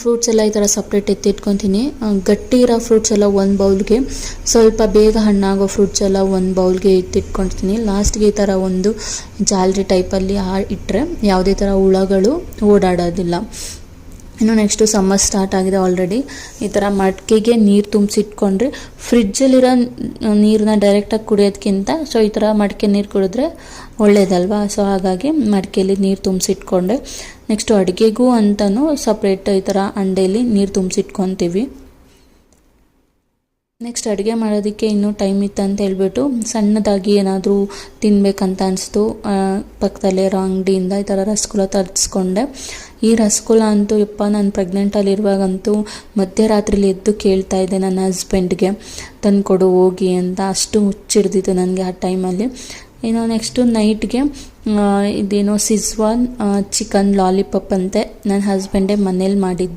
Fruits ಎಲ್ಲ ಈ ಥರ ಸಪ್ರೇಟ್ ಎತ್ತಿಟ್ಕೊತೀನಿ. ಗಟ್ಟಿ ಇರೋ ಫ್ರೂಟ್ಸ್ ಎಲ್ಲ ಒಂದು ಬೌಲ್ಗೆ, ಸ್ವಲ್ಪ ಬೇಗ ಹಣ್ಣಾಗೋ ಫ್ರೂಟ್ಸ್ ಎಲ್ಲ ಒಂದು ಬೌಲ್ಗೆ ಎತ್ತಿಟ್ಕೊಳ್ತೀನಿ. ಲಾಸ್ಟ್ಗೆ ಈ ಥರ ಒಂದು ಜಾಲರಿ ಟೈಪಲ್ಲಿ ಇಟ್ಟರೆ ಯಾವುದೇ ಥರ ಹುಳಗಳು ಓಡಾಡೋದಿಲ್ಲ. ಇನ್ನು ನೆಕ್ಸ್ಟು ಸಮ್ಮರ್ ಸ್ಟಾರ್ಟ್ ಆಗಿದೆ ಆಲ್ರೆಡಿ. ಈ ಥರ ಮಡಿಕೆಗೆ ನೀರು ತುಂಬಿಸಿಟ್ಕೊಂಡ್ರೆ ಫ್ರಿಜ್ಜಲ್ಲಿರೋ ನೀರನ್ನ ಡೈರೆಕ್ಟಾಗಿ ಕುಡಿಯೋದಕ್ಕಿಂತ ಈ ಥರ ಮಡಿಕೆ ನೀರು ಕುಡಿದ್ರೆ ಒಳ್ಳೇದಲ್ವಾ. ಸೊ ಹಾಗಾಗಿ ಮಡಿಕೆಯಲ್ಲಿ ನೀರು ತುಂಬಿಸಿಟ್ಕೊಂಡೆ. ನೆಕ್ಸ್ಟು ಅಡುಗೆಗೂ ಅಂತಲೂ ಸಪ್ರೇಟ್ ಈ ಥರ ಅಂಡೇಲಿ ನೀರು ತುಂಬಿಸಿಟ್ಕೊತೀವಿ. ನೆಕ್ಸ್ಟ್ ಅಡುಗೆ ಮಾಡೋದಕ್ಕೆ ಇನ್ನೂ ಟೈಮ್ ಇತ್ತು ಅಂತ ಹೇಳ್ಬಿಟ್ಟು ಸಣ್ಣದಾಗಿ ಏನಾದರೂ ತಿನ್ನಬೇಕಂತ ಅನಿಸ್ತು. ಪಕ್ಕದಲ್ಲೇ ಇರೋ ಅಂಗಡಿಯಿಂದ ಈ ಥರ ರಸಗುಲ್ಲ ತರಿಸ್ಕೊಂಡೆ. ಈ ರಸಗುಲ್ಲ ಅಂತೂ ನಾನು ಪ್ರೆಗ್ನೆಂಟಲ್ಲಿರುವಾಗಂತೂ ಮಧ್ಯರಾತ್ರಿಲಿ ಎದ್ದು ಕೇಳ್ತಾ ಇದ್ದೆ ನನ್ನ ಹಸ್ಬೆಂಡ್ಗೆ ತಂದುಕೊಡು ಹೋಗಿ ಅಂತ. ಅಷ್ಟು ಹುಚ್ಚಿಡ್ದಿತ್ತು ನನಗೆ ಆ ಟೈಮಲ್ಲಿ. ಇನ್ನು ನೆಕ್ಸ್ಟು ನೈಟ್ಗೆ ಇದೇನೋ ಸಿಜ್ವಾನ್ ಚಿಕನ್ ಲಾಲಿಪಾಪ್ ಅಂತೆ ನನ್ನ ಹಸ್ಬೆಂಡೇ ಮನೇಲಿ ಮಾಡಿದ್ದು.